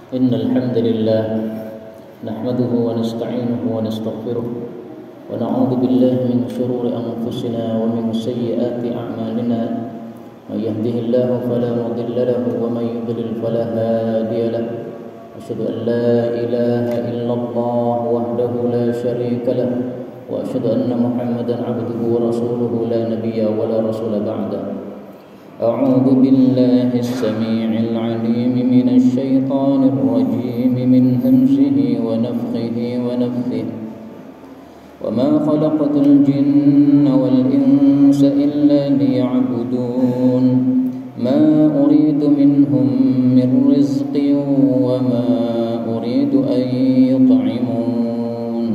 إن الحمد لله نحمده ونستعينه ونستغفره ونعوذ بالله من شرور أنفسنا ومن سيئات أعمالنا من يهده الله فلا مضل له ومن يضلل فلا هادي له أشهد أن لا إله إلا الله وحده لا شريك له وأشهد أن محمدا عبده ورسوله لا نبي ولا رسول بعده أعوذ بالله السميع العليم من الشيطان الرجيم من همزه ونفخه ونفثه وما خلقت الجن والإنس إلا ليعبدون ما أريد منهم من رزق وما أريد أن يطعمون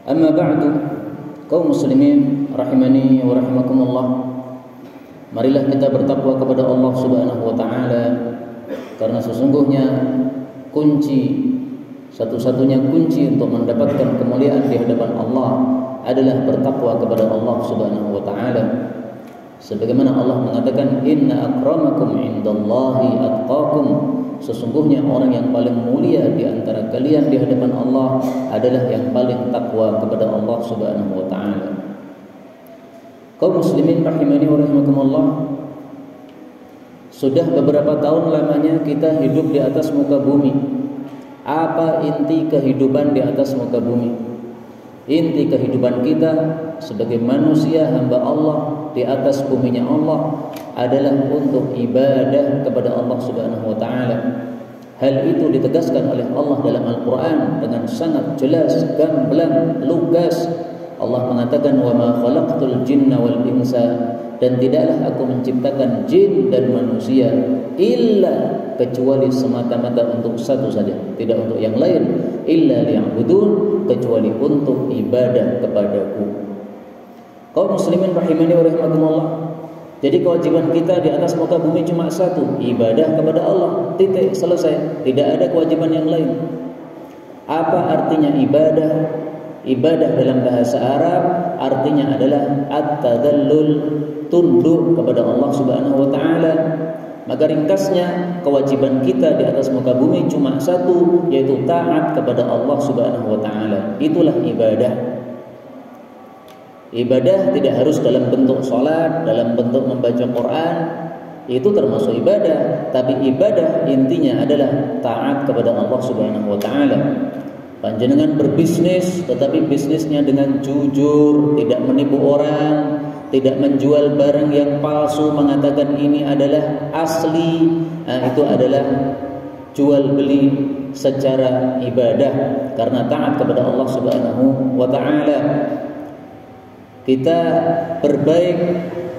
أما بعد kaum muslimin rahimani wa rahimakumullah, marilah kita bertakwa kepada Allah Subhanahu wa taala, karena sesungguhnya satu-satunya kunci untuk mendapatkan kemuliaan di hadapan Allah adalah bertakwa kepada Allah Subhanahu wa taala. Sebagaimana Allah mengatakan, inna akramakum indallahi atqakum, sesungguhnya orang yang paling mulia di antara kalian di hadapan Allah adalah yang paling takwa kepada Allah Subhanahu wa taala. Kaum muslimin rahimani wa rahimakumullah, sudah beberapa tahun lamanya kita hidup di atas muka bumi. Apa inti kehidupan di atas muka bumi? Inti kehidupan kita sebagai manusia hamba Allah di atas buminya Allah adalah untuk ibadah kepada Allah Subhanahu wa taala. Hal itu ditegaskan oleh Allah dalam Al-Qur'an dengan sangat jelas, gamblang, lugas. Allah mengatakan, wa ma khalaqtul jinna wal insa, dan tidaklah aku menciptakan jin dan manusia illa, kecuali semata-mata untuk satu saja, tidak untuk yang lain, illa liya'budun, kecuali untuk ibadah kepadaku. Kaum muslimin rahimani wa rahimakumullah, jadi kewajiban kita di atas muka bumi cuma satu, ibadah kepada Allah, titik, selesai, tidak ada kewajiban yang lain. Apa artinya ibadah? Ibadah dalam bahasa Arab artinya adalah at-tadallul, tunduk kepada Allah Subhanahu wa taala. Maka ringkasnya, kewajiban kita di atas muka bumi cuma satu, yaitu taat kepada Allah Subhanahu wa taala. Itulah ibadah. Ibadah tidak harus dalam bentuk salat, dalam bentuk membaca Quran, itu termasuk ibadah, tapi ibadah intinya adalah taat kepada Allah Subhanahu wa taala. Panjenengan berbisnis, tetapi bisnisnya dengan jujur, tidak menipu orang, tidak menjual barang yang palsu, mengatakan ini adalah asli. Itu adalah jual beli secara ibadah, karena taat kepada Allah Subhanahu wa taala. Kita berbaik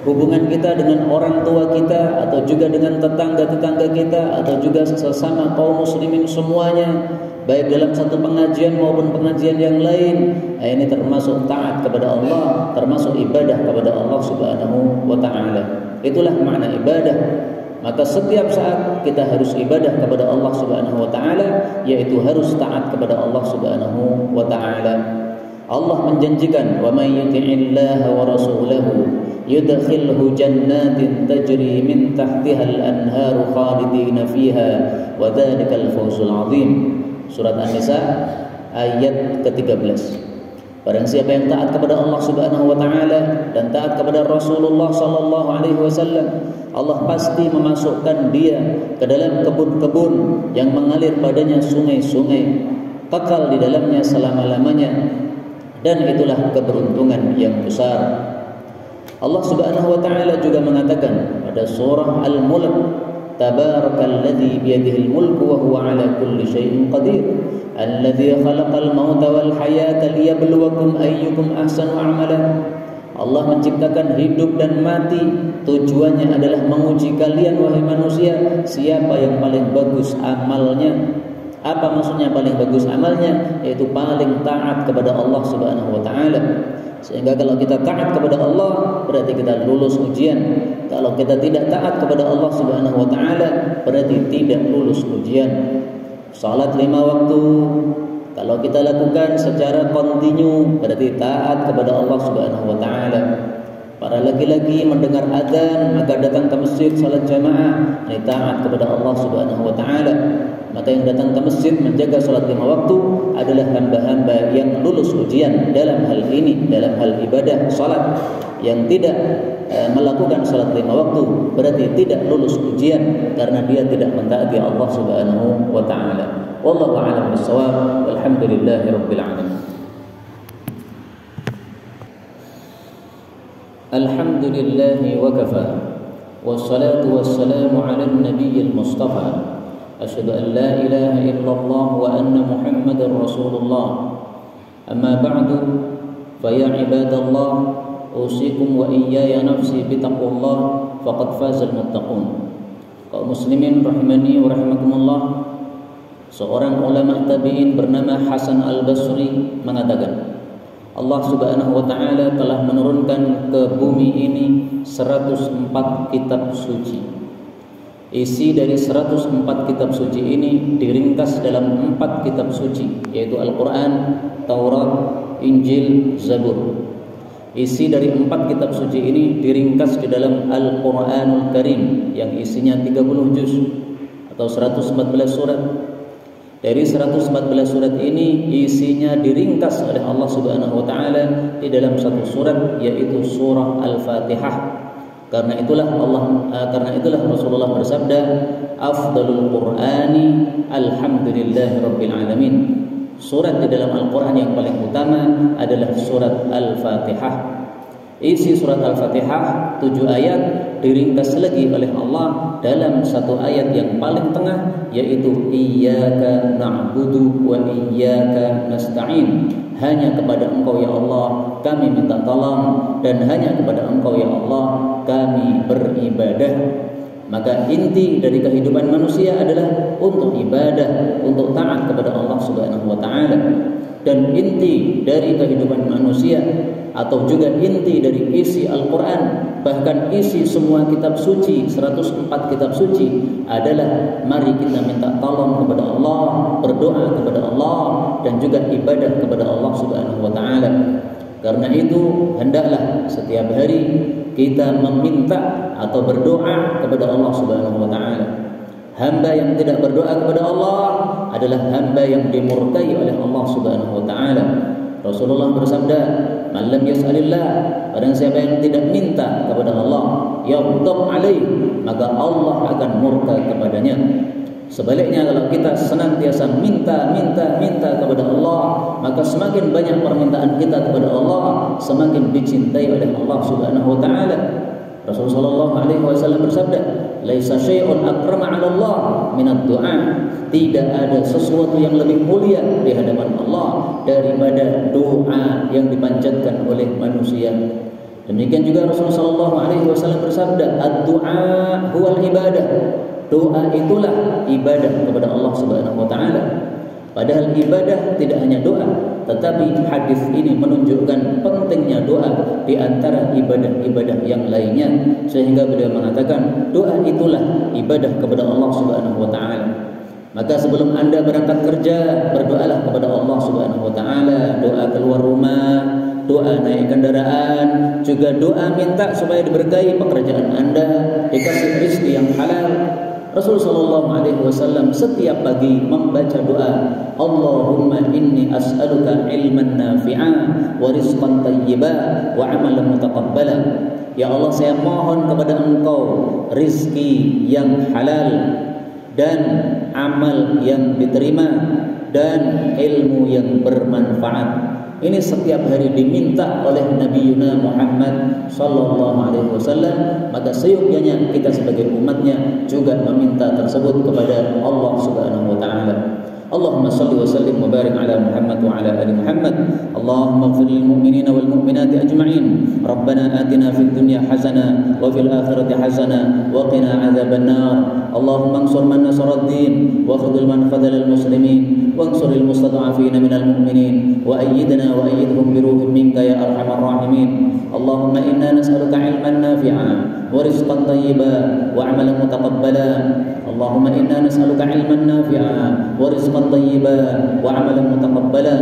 hubungan kita dengan orang tua kita, atau juga dengan tetangga-tetangga kita, atau juga sesama kaum muslimin semuanya, baik dalam satu pengajian maupun pengajian yang lain. Ini termasuk taat kepada Allah, termasuk ibadah kepada Allah Subhanahu wa taala. Itulah makna ibadah. Maka setiap saat kita harus ibadah kepada Allah Subhanahu wa taala, yaitu harus taat kepada Allah Subhanahu wa taala. Allah menjanjikan, wa may yuti'illaha wa rasulahu yudkhilhu jannatin tajri min tahtiha al-anharu khalidina fiha wa dzalikal fawzul 'adzim. Surat An-Nisa ayat ke-13. Barang siapa yang taat kepada Allah Subhanahu wa taala dan taat kepada Rasulullah sallallahu alaihi wasallam, Allah pasti memasukkan dia ke dalam kebun-kebun yang mengalir padanya sungai-sungai, kekal di dalamnya selama-lamanya, dan itulah keberuntungan yang besar. Allah Subhanahu wa taala juga mengatakan pada surah Al-Mulk, tabarakalladzi biyadihil mulku wa huwa ala kulli syai'in qadir alladzi khalaqal mauta wal hayata liyabluwakum ayyukum ahsanu amala. Allah menciptakan hidup dan mati, tujuannya adalah menguji kalian wahai manusia, siapa yang paling bagus amalnya. Apa maksudnya paling bagus amalnya? Yaitu paling taat kepada Allah Subhanahu wa taala. Sehingga kalau kita taat kepada Allah, berarti kita lulus ujian. Kalau kita tidak taat kepada Allah Subhanahu wa taala, berarti tidak lulus ujian. Salat 5 waktu, kalau kita lakukan secara kontinu, berarti taat kepada Allah Subhanahu wa taala. Para laki-laki mendengar azan maka datang ke masjid salat jamaah, ini taat kepada Allah Subhanahu wa taala. Maka yang datang ke masjid menjaga salat 5 waktu adalah hamba-hamba yang lulus ujian dalam hal ini, dalam hal ibadah salat. Yang tidak melakukan salat 5 waktu berarti tidak lulus ujian karena dia tidak mentaati Allah Subhanahu wa taala. Wallahu a'lam bissawab. Walhamdulillahirabbil alamin. Alhamdulillahi wa kafa. Wassalatu wassalamu ala nabiyil mustafa. Asyhadu an la ilaha illallah wa anna Muhammadar Rasulullah. Amma ba'du, fa ya ibadallah, usikum wa iyaya nafsi bitaqwallah, faqad fazal muttaqun. Kaum muslimin rahimani wa rahimakumullah. Seorang ulama tabi'in bernama Hasan Al-Basri mengatakan, Allah Subhanahu wa taala telah menurunkan ke bumi ini 104 kitab suci. Isi dari 104 kitab suci ini diringkas dalam 4 kitab suci, yaitu Al-Qur'an, Taurat, Injil, Zabur. Isi dari 4 kitab suci ini diringkas di dalam Al-Qur'anul Karim yang isinya 30 juz atau 114 surat. Dari 114 surat ini isinya diringkas oleh Allah Subhanahu wa taala di dalam satu surat, yaitu surah Al-Fatihah. Karena itulah Rasulullah bersabda, afdalul Qur'ani alhamdulillahirabbil alamin. Surat di dalam Al-Qur'an yang paling utama adalah surat Al-Fatihah. Isi surat Al-Fatihah 7 ayat diringkas lagi oleh Allah dalam satu ayat yang paling tengah, yaitu iyyaka na'budu wa iyyaka nasta'in. Hanya kepada Engkau ya Allah kami minta tolong, dan hanya kepada Engkau ya Allah kami beribadah. Maka inti dari kehidupan manusia adalah untuk ibadah, untuk taat kepada Allah Subhanahu wa taala. Dan inti dari kehidupan manusia atau juga inti dari isi Al-Quran, bahkan isi semua kitab suci, 104 kitab suci adalah mari kita minta tolong kepada Allah, berdoa kepada Allah, dan juga ibadah kepada Allah Subhanahu wa taala. Karena itu hendaklah setiap hari kita meminta atau berdoa kepada Allah Subhanahu wa taala. Hamba yang tidak berdoa kepada Allah adalah hamba yang dimurkai oleh Allah Subhanahu wa taala. Rasulullah bersabda, "Man lam yas'alillah," barang siapa yang tidak minta kepada Allah, yaghdab alaih, maka Allah akan murka kepadanya. Sebaliknya, kalau kita senantiasa minta kepada Allah, maka semakin banyak permintaan kita kepada Allah, semakin dicintai oleh Allah Subhanahu wa taala. Rasulullah sallallahu alaihi wasallam bersabda, "Laisa syai'un akrama 'ala Allah minad du'a." Tidak ada sesuatu yang lebih mulia di hadapan Allah daripada doa yang dipanjatkan oleh manusia. Demikian juga Rasulullah sallallahu alaihi wasallam bersabda, "Ad-du'a huwal ibadah." Doa itulah ibadah kepada Allah Subhanahu wa taala. Padahal ibadah tidak hanya doa, tetapi hadis ini menunjukkan pentingnya doa di antara ibadah-ibadah yang lainnya, sehingga beliau mengatakan doa itulah ibadah kepada Allah Subhanahu wa taala. Maka sebelum Anda berangkat kerja, berdoalah kepada Allah Subhanahu wa taala, doa keluar rumah, doa naik kendaraan, juga doa minta supaya diberkahi pekerjaan Anda, dikasih rezeki yang halal. Rasulullah sallallahu alaihi wasallam setiap pagi membaca doa, Allahumma inni as'aluka ilman nafi'an wa rizqan thayyiban wa 'amalan mutaqabbala. Ya Allah, saya mohon kepada Engkau rizki yang halal dan amal yang diterima dan ilmu yang bermanfaat. Ini setiap hari diminta oleh Nabi Muhammad sallallahu alaihi wasallam, maka seyogyanya kita sebagai umatnya juga meminta tersebut kepada Allah Subhanahu wa taala. Allahumma salli wa sallim wa barik ala Muhammad wa ala ali Muhammad. Allahumma ighfir lil mu'minina wal mu'minati ajma'in. Rabbana atina fid dunya hasanah wa fil akhirati hasanah wa qina adzaban nar. Allahumma ansur man nasara ad-din wa khudhul man khadhala al-muslimin wa ansur al-mustad'afina minal mu'minin wa ayyidna wa ayyidhum bi ruhin minka ya arhamar rahimin. Allahumma inna nas'aluka ilman nafi'an wa rizqan thayyiban wa 'amalan mutaqabbala. اللهم إنا نسألك علما نافعا ورزقا طيبا وعملا متقبلا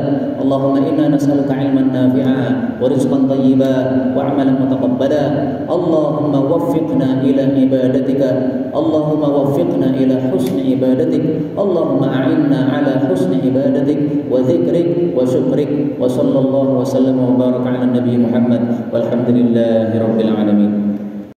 اللهم إنا نسألك علما نافعا ورزقا طيبا وعملا متقبلا اللهم وفقنا إلى عبادتك اللهم وفقنا إلى حسن عبادتك اللهم أعنا على حسن عبادتك وذكرك وشكرك وصلى الله وسلم وبارك على النبي محمد والحمد لله رب العالمين.